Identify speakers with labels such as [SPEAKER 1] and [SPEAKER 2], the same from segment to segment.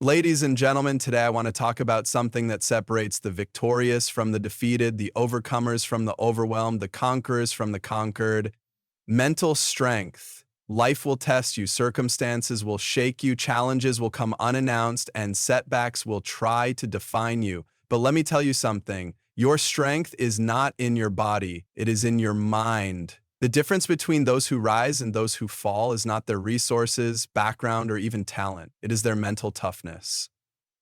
[SPEAKER 1] Ladies and gentlemen, today I want to talk about something that separates the victorious from the defeated, the overcomers from the overwhelmed, the conquerors from the conquered. Mental strength. Life will test you, circumstances will shake you, challenges will come unannounced, and setbacks will try to define you. But let me tell you something. Your strength is not in your body, it is in your mind. The difference between those who rise and those who fall is not their resources, background, or even talent. It is their mental toughness,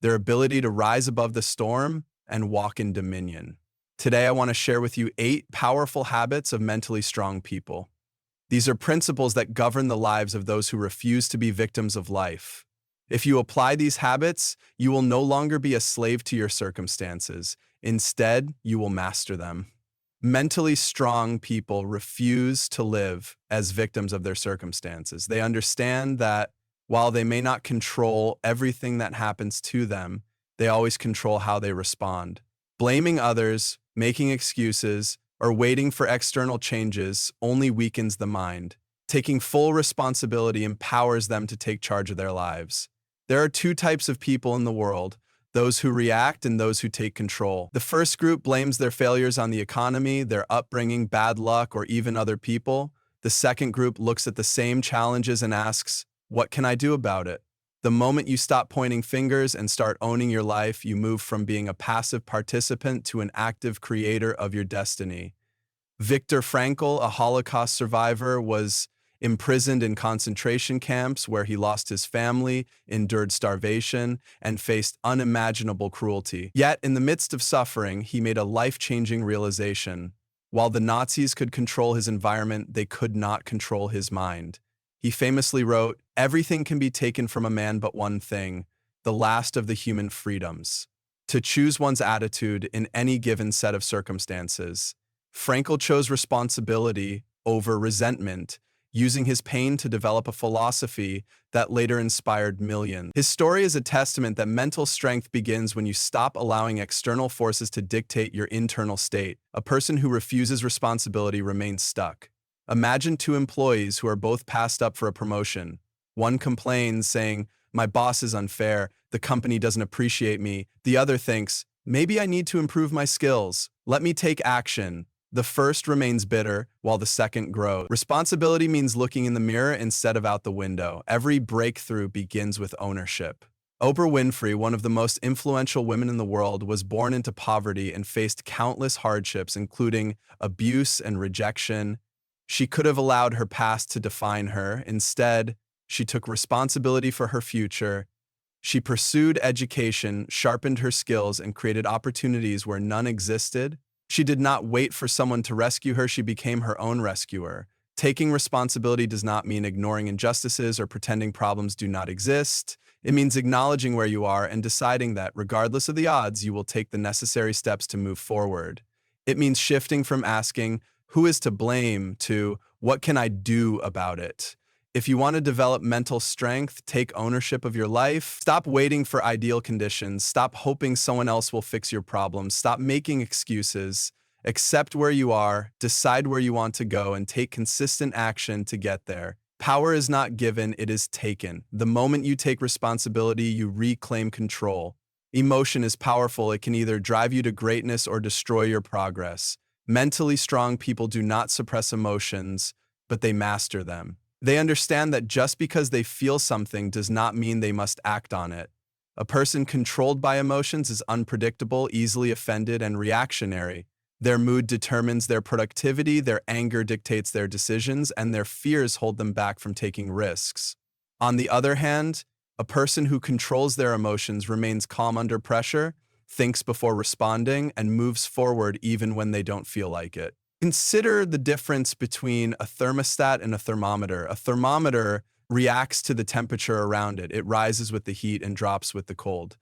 [SPEAKER 1] their ability to rise above the storm and walk in dominion. Today, I want to share with you 8 powerful habits of mentally strong people. These are principles that govern the lives of those who refuse to be victims of life. If you apply these habits, you will no longer be a slave to your circumstances. Instead, you will master them. Mentally strong people refuse to live as victims of their circumstances. They understand that while they may not control everything that happens to them, they always control how they respond. Blaming others, making excuses, or waiting for external changes only weakens the mind. Taking full responsibility empowers them to take charge of their lives. There are 2 types of people in the world: those who react and those who take control. The first group blames their failures on the economy, their upbringing, bad luck, or even other people. The second group looks at the same challenges and asks, "What can I do about it?" The moment you stop pointing fingers and start owning your life, you move from being a passive participant to an active creator of your destiny. Viktor Frankl, a Holocaust survivor, was imprisoned in concentration camps where he lost his family, endured starvation, and faced unimaginable cruelty. Yet, in the midst of suffering, he made a life-changing realization. While the Nazis could control his environment, they could not control his mind. He famously wrote, "Everything can be taken from a man but one thing, the last of the human freedoms: to choose one's attitude in any given set of circumstances." Frankl chose responsibility over resentment, using his pain to develop a philosophy that later inspired millions. His story is a testament that mental strength begins when you stop allowing external forces to dictate your internal state. A person who refuses responsibility remains stuck. Imagine 2 employees who are both passed up for a promotion. One complains, saying, "My boss is unfair, the company doesn't appreciate me." The other thinks, "Maybe I need to improve my skills. Let me take action." The first remains bitter, while the second grows. Responsibility means looking in the mirror instead of out the window. Every breakthrough begins with ownership. Oprah Winfrey, one of the most influential women in the world, was born into poverty and faced countless hardships, including abuse and rejection. She could have allowed her past to define her. Instead, she took responsibility for her future. She pursued education, sharpened her skills, and created opportunities where none existed. She did not wait for someone to rescue her, she became her own rescuer. Taking responsibility does not mean ignoring injustices or pretending problems do not exist. It means acknowledging where you are and deciding that, regardless of the odds, you will take the necessary steps to move forward. It means shifting from asking, "Who is to blame?" to, "What can I do about it?" If you want to develop mental strength, take ownership of your life. Stop waiting for ideal conditions. Stop hoping someone else will fix your problems. Stop making excuses. Accept where you are, decide where you want to go, and take consistent action to get there. Power is not given, it is taken. The moment you take responsibility, you reclaim control. Emotion is powerful. It can either drive you to greatness or destroy your progress. Mentally strong people do not suppress emotions, but they master them. They understand that just because they feel something does not mean they must act on it. A person controlled by emotions is unpredictable, easily offended, and reactionary. Their mood determines their productivity, their anger dictates their decisions, and their fears hold them back from taking risks. On the other hand, a person who controls their emotions remains calm under pressure, thinks before responding, and moves forward even when they don't feel like it. Consider the difference between a thermostat and a thermometer. A thermometer reacts to the temperature around it. It rises with the heat and drops with the cold.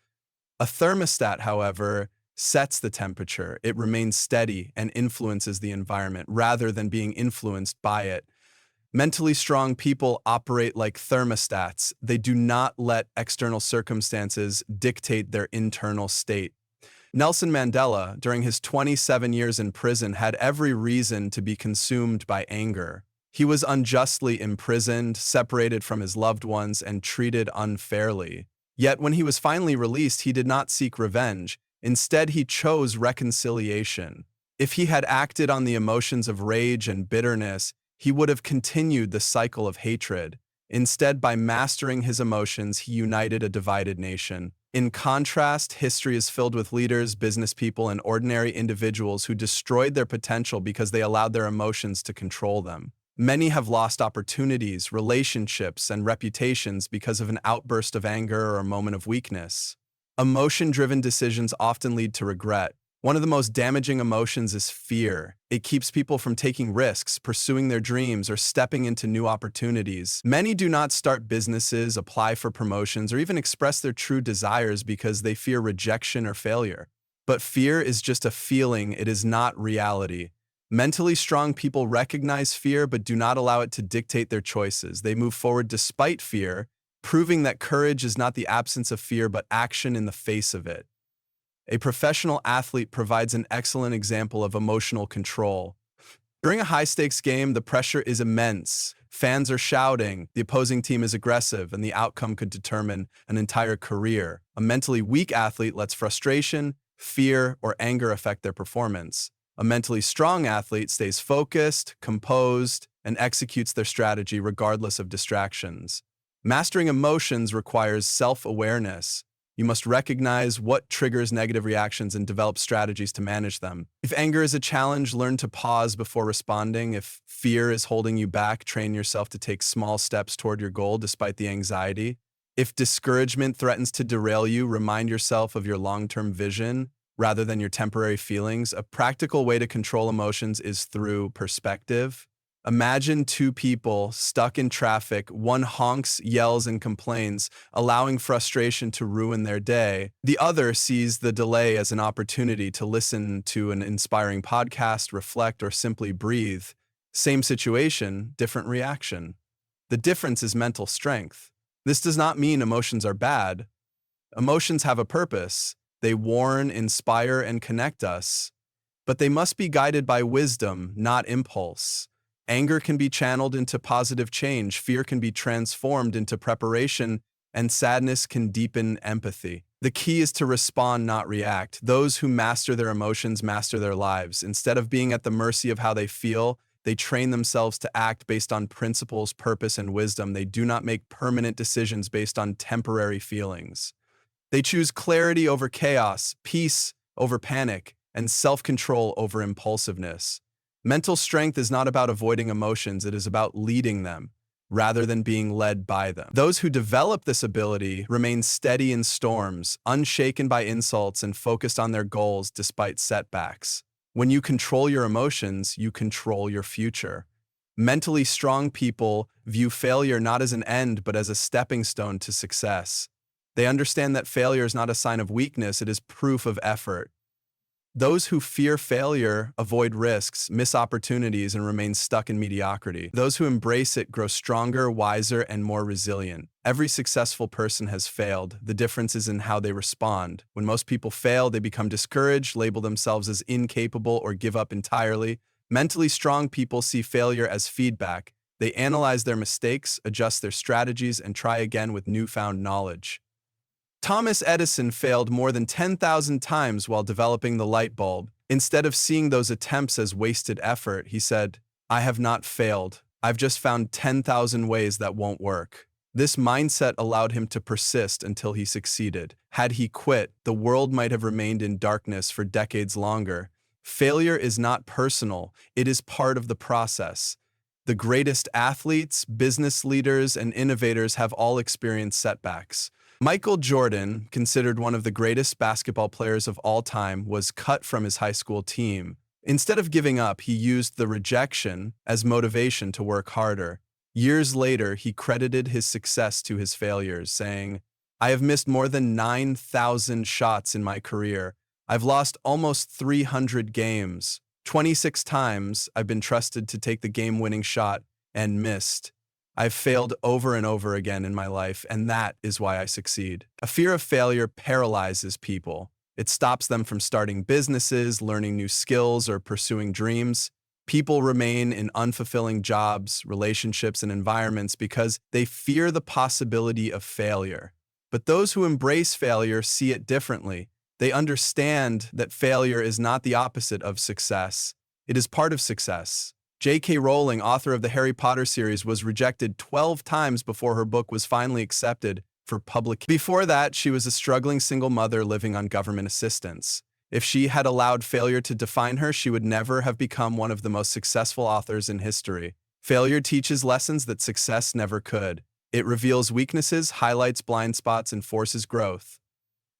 [SPEAKER 1] A thermostat, however, sets the temperature. It remains steady and influences the environment rather than being influenced by it. Mentally strong people operate like thermostats. They do not let external circumstances dictate their internal state. Nelson Mandela, during his 27 years in prison, had every reason to be consumed by anger. He was unjustly imprisoned, separated from his loved ones, and treated unfairly. Yet when he was finally released, he did not seek revenge. Instead, he chose reconciliation. If he had acted on the emotions of rage and bitterness, he would have continued the cycle of hatred. Instead, by mastering his emotions, he united a divided nation. In contrast, history is filled with leaders, business people, and ordinary individuals who destroyed their potential because they allowed their emotions to control them. Many have lost opportunities, relationships, and reputations because of an outburst of anger or a moment of weakness. Emotion-driven decisions often lead to regret. One of the most damaging emotions is fear. It keeps people from taking risks, pursuing their dreams, or stepping into new opportunities. Many do not start businesses, apply for promotions, or even express their true desires because they fear rejection or failure. But fear is just a feeling, it is not reality. Mentally strong people recognize fear but do not allow it to dictate their choices. They move forward despite fear, proving that courage is not the absence of fear but action in the face of it. A professional athlete provides an excellent example of emotional control. During a high-stakes game, the pressure is immense. Fans are shouting, the opposing team is aggressive, and the outcome could determine an entire career. A mentally weak athlete lets frustration, fear, or anger affect their performance. A mentally strong athlete stays focused, composed, and executes their strategy regardless of distractions. Mastering emotions requires self-awareness. You must recognize what triggers negative reactions and develop strategies to manage them. If anger is a challenge, learn to pause before responding. If fear is holding you back, train yourself to take small steps toward your goal despite the anxiety. If discouragement threatens to derail you, remind yourself of your long-term vision rather than your temporary feelings. A practical way to control emotions is through perspective. Imagine two people stuck in traffic. One honks, yells, and complains, allowing frustration to ruin their day. The other sees the delay as an opportunity to listen to an inspiring podcast, reflect, or simply breathe. Same situation, different reaction. The difference is mental strength. This does not mean emotions are bad. Emotions have a purpose. They warn, inspire, and connect us. But they must be guided by wisdom, not impulse. Anger can be channeled into positive change, fear can be transformed into preparation, and sadness can deepen empathy. The key is to respond, not react. Those who master their emotions master their lives. Instead of being at the mercy of how they feel, they train themselves to act based on principles, purpose, and wisdom. They do not make permanent decisions based on temporary feelings. They choose clarity over chaos, peace over panic, and self-control over impulsiveness. Mental strength is not about avoiding emotions, it is about leading them, rather than being led by them. Those who develop this ability remain steady in storms, unshaken by insults, and focused on their goals despite setbacks. When you control your emotions, you control your future. Mentally strong people view failure not as an end, but as a stepping stone to success. They understand that failure is not a sign of weakness, it is proof of effort. Those who fear failure avoid risks, miss opportunities, and remain stuck in mediocrity. Those who embrace it grow stronger, wiser, and more resilient. Every successful person has failed. The difference is in how they respond. When most people fail, they become discouraged, label themselves as incapable, or give up entirely. Mentally strong people see failure as feedback. They analyze their mistakes, adjust their strategies, and try again with newfound knowledge. Thomas Edison failed more than 10,000 times while developing the light bulb. Instead of seeing those attempts as wasted effort, he said, "I have not failed. I've just found 10,000 ways that won't work." This mindset allowed him to persist until he succeeded. Had he quit, the world might have remained in darkness for decades longer. Failure is not personal, it is part of the process. The greatest athletes, business leaders, and innovators have all experienced setbacks. Michael Jordan, considered one of the greatest basketball players of all time, was cut from his high school team. Instead of giving up, he used the rejection as motivation to work harder. Years later, he credited his success to his failures, saying, "I have missed more than 9,000 shots in my career. I've lost almost 300 games. 26 times I've been trusted to take the game-winning shot and missed. I've failed over and over again in my life, and that is why I succeed." A fear of failure paralyzes people. It stops them from starting businesses, learning new skills, or pursuing dreams. People remain in unfulfilling jobs, relationships, and environments because they fear the possibility of failure. But those who embrace failure see it differently. They understand that failure is not the opposite of success. It is part of success. J.K. Rowling, author of the Harry Potter series, was rejected 12 times before her book was finally accepted for publication. Before that, she was a struggling single mother living on government assistance. If she had allowed failure to define her, she would never have become one of the most successful authors in history. Failure teaches lessons that success never could. It reveals weaknesses, highlights blind spots, and forces growth.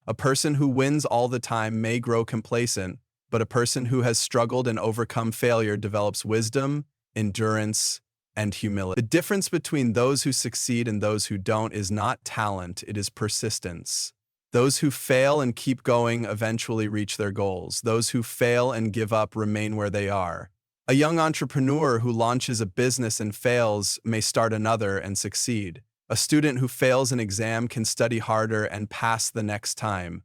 [SPEAKER 1] A person who wins all the time may grow complacent, but a person who has struggled and overcome failure develops wisdom, endurance, and humility. The difference between those who succeed and those who don't is not talent, it is persistence. Those who fail and keep going eventually reach their goals. Those who fail and give up remain where they are. A young entrepreneur who launches a business and fails may start another and succeed. A student who fails an exam can study harder and pass the next time.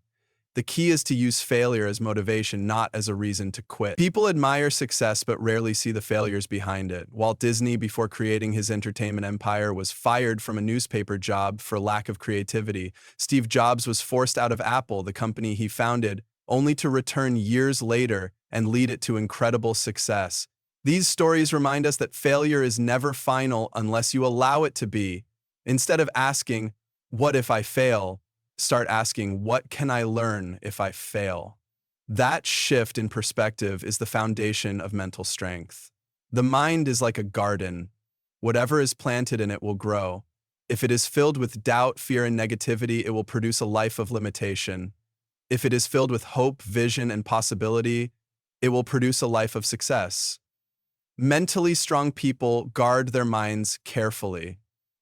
[SPEAKER 1] The key is to use failure as motivation, not as a reason to quit. People admire success but rarely see the failures behind it. Walt Disney, before creating his entertainment empire, was fired from a newspaper job for lack of creativity. Steve Jobs was forced out of Apple, the company he founded, only to return years later and lead it to incredible success. These stories remind us that failure is never final unless you allow it to be. Instead of asking, "What if I fail?" start asking, "What can I learn if I fail?" That shift in perspective is the foundation of mental strength. The mind is like a garden. Whatever is planted in it will grow. If it is filled with doubt, fear, and negativity, it will produce a life of limitation. If it is filled with hope, vision, and possibility, it will produce a life of success. Mentally strong people guard their minds carefully.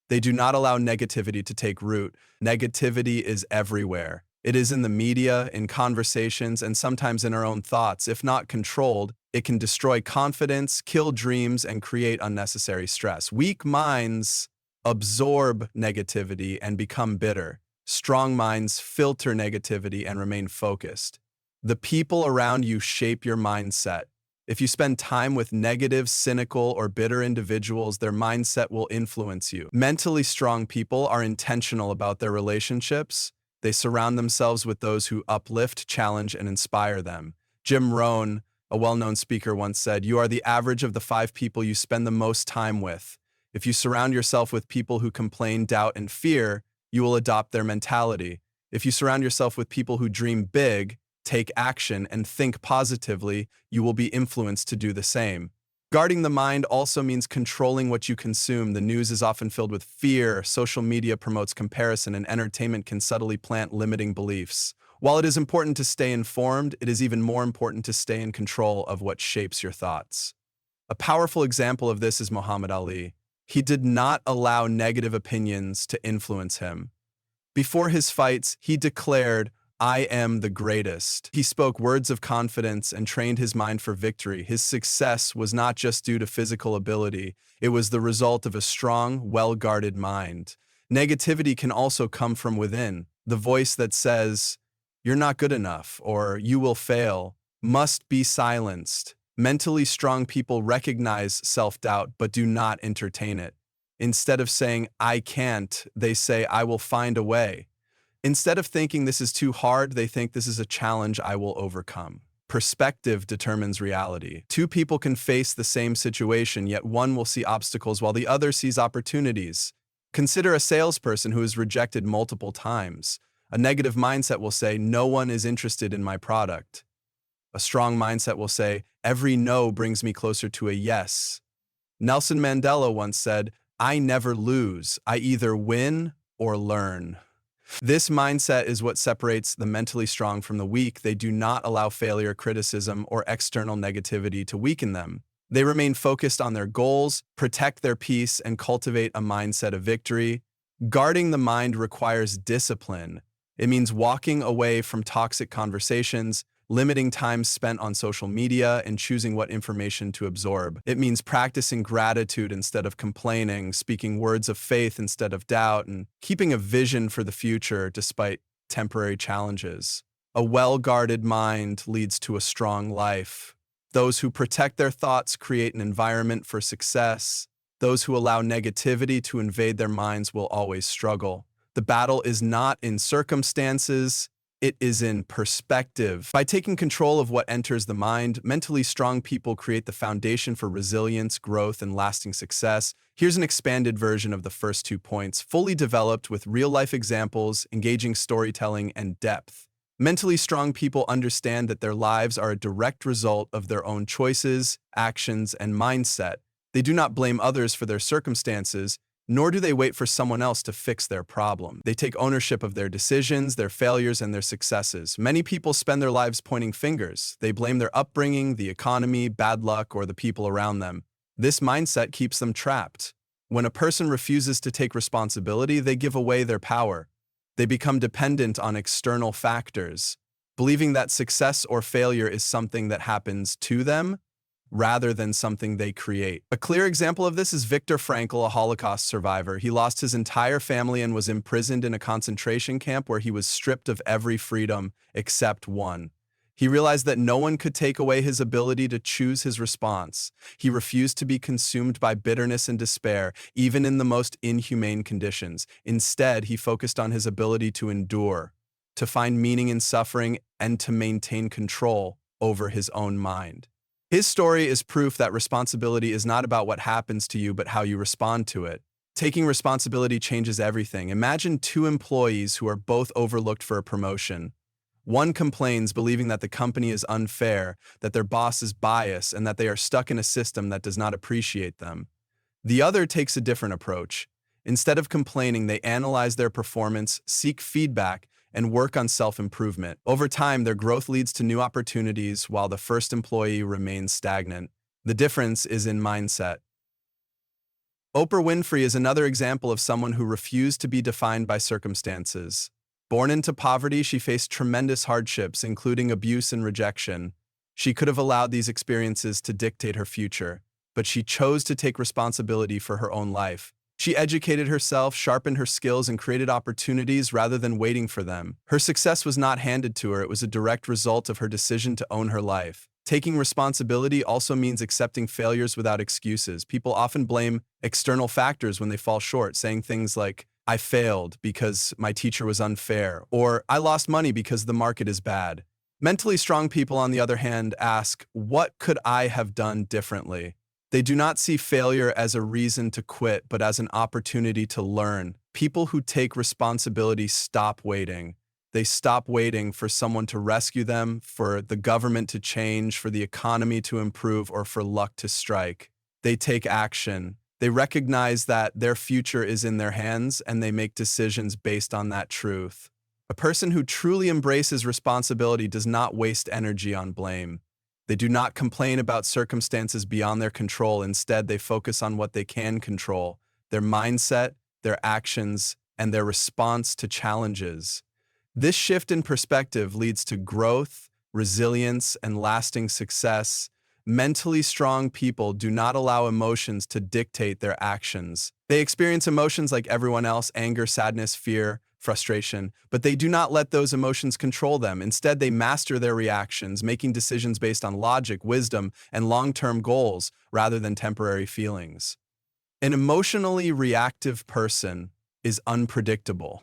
[SPEAKER 1] They do not allow negativity to take root. Negativity is everywhere. It is in the media, in conversations, and sometimes in our own thoughts. If not controlled, it can destroy confidence, kill dreams, and create unnecessary stress. Weak minds absorb negativity and become bitter. Strong minds filter negativity and remain focused. The people around you shape your mindset. If you spend time with negative, cynical, or bitter individuals, their mindset will influence you. Mentally strong people are intentional about their relationships. They surround themselves with those who uplift, challenge, and inspire them. Jim Rohn, a well-known speaker, once said, "You are the average of the 5 people you spend the most time with." If you surround yourself with people who complain, doubt, and fear, you will adopt their mentality. If you surround yourself with people who dream big, take action, and think positively, you will be influenced to do the same. Guarding the mind also means controlling what you consume. The news is often filled with fear, social media promotes comparison, and entertainment can subtly plant limiting beliefs. While it is important to stay informed, it is even more important to stay in control of what shapes your thoughts. A powerful example of this is Muhammad Ali. He did not allow negative opinions to influence him. Before his fights, he declared, "I am the greatest." He spoke words of confidence and trained his mind for victory. His success was not just due to physical ability, it was the result of a strong, well-guarded mind. Negativity can also come from within. The voice that says, "You're not good enough," or "You will fail," must be silenced. Mentally strong people recognize self-doubt but do not entertain it. Instead of saying, "I can't," they say, "I will find a way." Instead of thinking this is too hard, they think this is a challenge I will overcome. Perspective determines reality. 2 people can face the same situation, yet one will see obstacles while the other sees opportunities. Consider a salesperson who is rejected multiple times. A negative mindset will say, "No one is interested in my product." A strong mindset will say, "Every no brings me closer to a yes." Nelson Mandela once said, "I never lose. I either win or learn." This mindset is what separates the mentally strong from the weak. They do not allow failure, criticism, or external negativity to weaken them. They remain focused on their goals, protect their peace, and cultivate a mindset of victory. Guarding the mind requires discipline. It means walking away from toxic conversations, limiting time spent on social media, and choosing what information to absorb. It means practicing gratitude instead of complaining, speaking words of faith instead of doubt, and keeping a vision for the future despite temporary challenges. A well-guarded mind leads to a strong life. Those who protect their thoughts create an environment for success. Those who allow negativity to invade their minds will always struggle. The battle is not in circumstances, it is in perspective. By taking control of what enters the mind, mentally strong people create the foundation for resilience, growth, and lasting success. Here's an expanded version of the first 2 points, fully developed with real-life examples, engaging storytelling, and depth. Mentally strong people understand that their lives are a direct result of their own choices, actions, and mindset. They do not blame others for their circumstances, nor do they wait for someone else to fix their problem. They take ownership of their decisions, their failures, and their successes. Many people spend their lives pointing fingers. They blame their upbringing, the economy, bad luck, or the people around them. This mindset keeps them trapped. When a person refuses to take responsibility, they give away their power. They become dependent on external factors, believing that success or failure is something that happens to them rather than something they create. A clear example of this is Viktor Frankl, a Holocaust survivor. He lost his entire family and was imprisoned in a concentration camp where he was stripped of every freedom except one. He realized that no one could take away his ability to choose his response. He refused to be consumed by bitterness and despair, even in the most inhumane conditions. Instead, he focused on his ability to endure, to find meaning in suffering, and to maintain control over his own mind. His story is proof that responsibility is not about what happens to you, but how you respond to it. Taking responsibility changes everything. Imagine 2 employees who are both overlooked for a promotion. One complains, believing that the company is unfair, that their boss is biased, and that they are stuck in a system that does not appreciate them. The other takes a different approach. Instead of complaining, they analyze their performance, seek feedback, and work on self-improvement. Over time, their growth leads to new opportunities while the first employee remains stagnant. The difference is in mindset. Oprah Winfrey is another example of someone who refused to be defined by circumstances. Born into poverty, she faced tremendous hardships, including abuse and rejection. She could have allowed these experiences to dictate her future, but she chose to take responsibility for her own life. She educated herself, sharpened her skills, and created opportunities rather than waiting for them. Her success was not handed to her, it was a direct result of her decision to own her life. Taking responsibility also means accepting failures without excuses. People often blame external factors when they fall short, saying things like, "I failed because my teacher was unfair," or "I lost money because the market is bad." Mentally strong people, on the other hand, ask, "What could I have done differently?" They do not see failure as a reason to quit, but as an opportunity to learn. People who take responsibility stop waiting. They stop waiting for someone to rescue them, for the government to change, for the economy to improve, or for luck to strike. They take action. They recognize that their future is in their hands, and they make decisions based on that truth. A person who truly embraces responsibility does not waste energy on blame. They do not complain about circumstances beyond their control. Instead, they focus on what they can control: their mindset, their actions, and their response to challenges. This shift in perspective leads to growth, resilience, and lasting success. Mentally strong people do not allow emotions to dictate their actions. They experience emotions like everyone else: anger, sadness, fear, frustration, but they do not let those emotions control them. Instead, they master their reactions, making decisions based on logic, wisdom, and long-term goals rather than temporary feelings. An emotionally reactive person is unpredictable.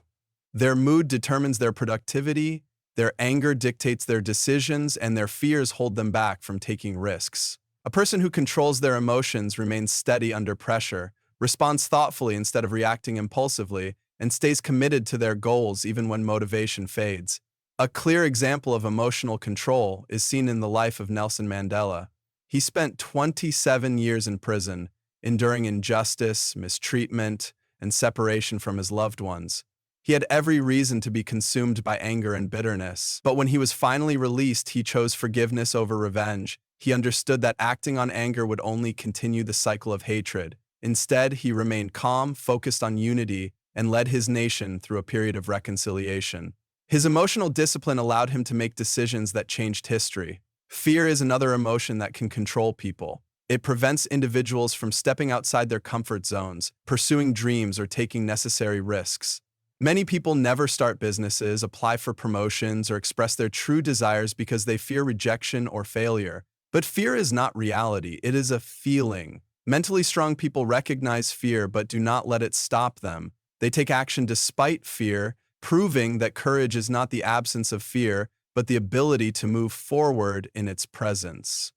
[SPEAKER 1] Their mood determines their productivity, their anger dictates their decisions, and their fears hold them back from taking risks. A person who controls their emotions remains steady under pressure, responds thoughtfully instead of reacting impulsively, and stays committed to their goals even when motivation fades. A clear example of emotional control is seen in the life of Nelson Mandela. He spent 27 years in prison, enduring injustice, mistreatment, and separation from his loved ones. He had every reason to be consumed by anger and bitterness, but when he was finally released, he chose forgiveness over revenge. He understood that acting on anger would only continue the cycle of hatred. Instead, he remained calm, focused on unity, and led his nation through a period of reconciliation. His emotional discipline allowed him to make decisions that changed history. Fear is another emotion that can control people. It prevents individuals from stepping outside their comfort zones, pursuing dreams, or taking necessary risks. Many people never start businesses, apply for promotions, or express their true desires because they fear rejection or failure. But fear is not reality, it is a feeling. Mentally strong people recognize fear but do not let it stop them. They take action despite fear, proving that courage is not the absence of fear, but the ability to move forward in its presence.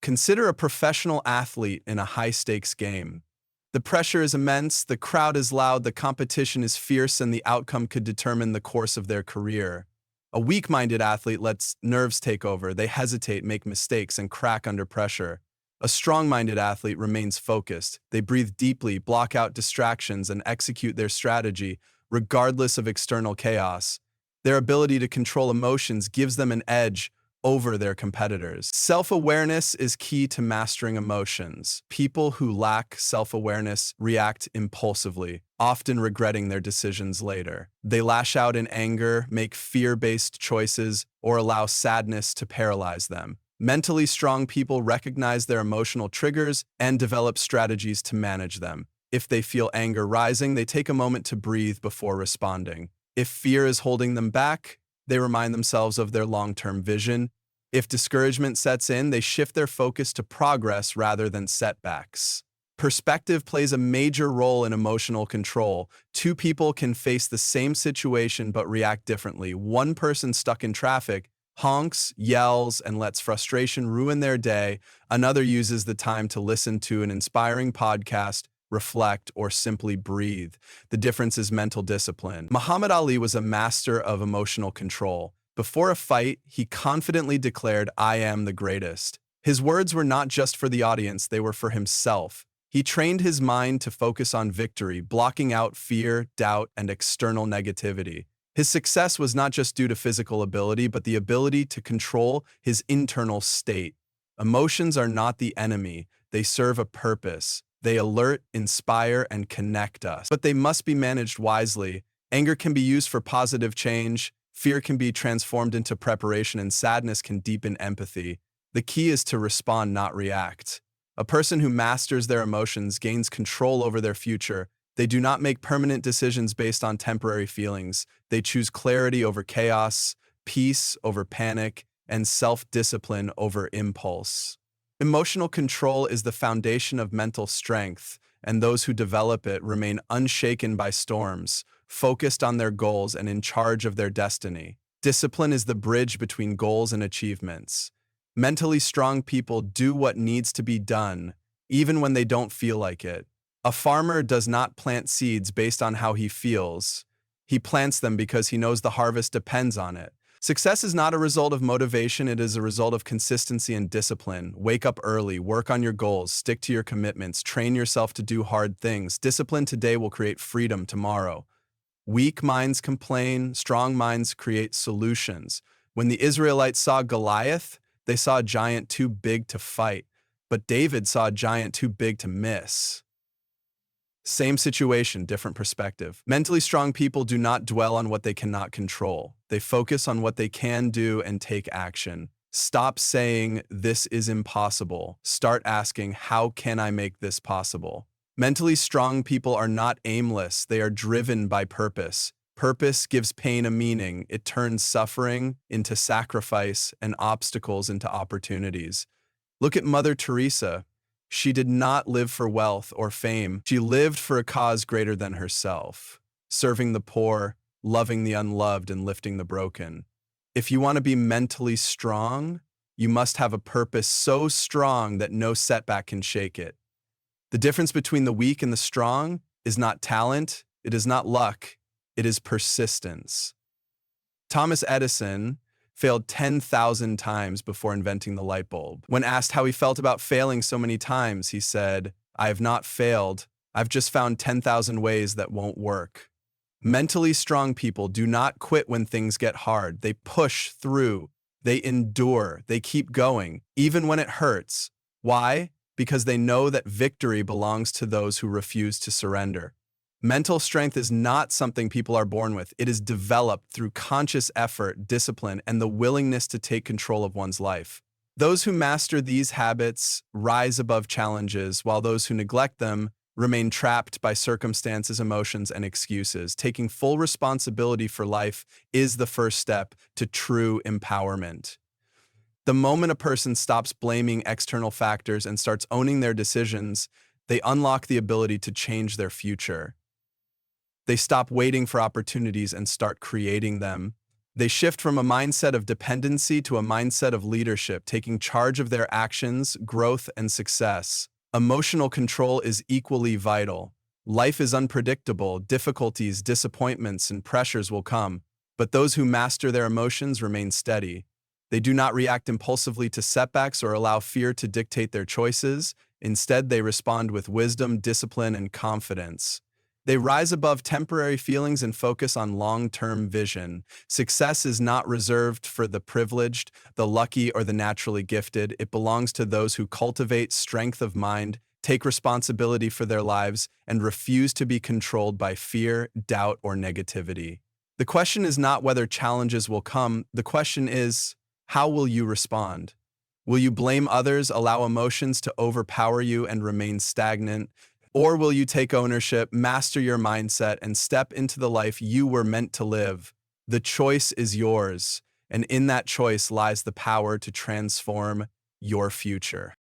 [SPEAKER 1] Consider a professional athlete in a high-stakes game. The pressure is immense, the crowd is loud, the competition is fierce, and the outcome could determine the course of their career. A weak-minded athlete lets nerves take over. They hesitate, make mistakes, and crack under pressure. A strong-minded athlete remains focused. They breathe deeply, block out distractions, and execute their strategy, regardless of external chaos. Their ability to control emotions gives them an edge over their competitors. Self-awareness is key to mastering emotions. People who lack self-awareness react impulsively, often regretting their decisions later. They lash out in anger, make fear-based choices, or allow sadness to paralyze them. Mentally strong people recognize their emotional triggers and develop strategies to manage them. If they feel anger rising, they take a moment to breathe before responding. If fear is holding them back, they remind themselves of their long-term vision. If discouragement sets in, they shift their focus to progress rather than setbacks. Perspective plays a major role in emotional control. Two people can face the same situation but react differently. One person stuck in traffic honks, yells, and lets frustration ruin their day. Another uses the time to listen to an inspiring podcast, reflect, or simply breathe. The difference is mental discipline. Muhammad Ali was a master of emotional control. Before a fight, he confidently declared, "I am the greatest." His words were not just for the audience, they were for himself. He trained his mind to focus on victory, blocking out fear, doubt, and external negativity. His success was not just due to physical ability, but the ability to control his internal state. Emotions are not the enemy. They serve a purpose. They alert, inspire, and connect us. But they must be managed wisely. Anger can be used for positive change, fear can be transformed into preparation, and sadness can deepen empathy. The key is to respond, not react. A person who masters their emotions gains control over their future. They do not make permanent decisions based on temporary feelings. They choose clarity over chaos, peace over panic, and self-discipline over impulse. Emotional control is the foundation of mental strength, and those who develop it remain unshaken by storms, focused on their goals and in charge of their destiny. Discipline is the bridge between goals and achievements. Mentally strong people do what needs to be done, even when they don't feel like it. A farmer does not plant seeds based on how he feels. He plants them because he knows the harvest depends on it. Success is not a result of motivation, it is a result of consistency and discipline. Wake up early, work on your goals, stick to your commitments, train yourself to do hard things. Discipline today will create freedom tomorrow. Weak minds complain, strong minds create solutions. When the Israelites saw Goliath, they saw a giant too big to fight, but David saw a giant too big to miss. Same situation, different perspective. Mentally strong people do not dwell on what they cannot control. They focus on what they can do and take action. Stop saying, "This is impossible." Start asking, "How can I make this possible?" Mentally strong people are not aimless. They are driven by purpose. Purpose gives pain a meaning. It turns suffering into sacrifice and obstacles into opportunities. Look at Mother Teresa. She did not live for wealth or fame. She lived for a cause greater than herself, serving the poor, loving the unloved, and lifting the broken. If you want to be mentally strong, you must have a purpose so strong that no setback can shake it. The difference between the weak and the strong is not talent, it is not luck, it is persistence. Thomas Edison failed 10,000 times before inventing the light bulb. When asked how he felt about failing so many times, he said, "I have not failed. I've just found 10,000 ways that won't work." Mentally strong people do not quit when things get hard. They push through. They endure. They keep going, even when it hurts. Why? Because they know that victory belongs to those who refuse to surrender. Mental strength is not something people are born with. It is developed through conscious effort, discipline, and the willingness to take control of one's life. Those who master these habits rise above challenges, while those who neglect them remain trapped by circumstances, emotions, and excuses. Taking full responsibility for life is the first step to true empowerment. The moment a person stops blaming external factors and starts owning their decisions, they unlock the ability to change their future. They stop waiting for opportunities and start creating them. They shift from a mindset of dependency to a mindset of leadership, taking charge of their actions, growth, and success. Emotional control is equally vital. Life is unpredictable, difficulties, disappointments, and pressures will come, but those who master their emotions remain steady. They do not react impulsively to setbacks or allow fear to dictate their choices. Instead, they respond with wisdom, discipline, and confidence. They rise above temporary feelings and focus on long-term vision. Success is not reserved for the privileged, the lucky, or the naturally gifted. It belongs to those who cultivate strength of mind, take responsibility for their lives, and refuse to be controlled by fear, doubt, or negativity. The question is not whether challenges will come. The question is, how will you respond? Will you blame others, allow emotions to overpower you, and remain stagnant? Or will you take ownership, master your mindset, and step into the life you were meant to live? The choice is yours, and in that choice lies the power to transform your future.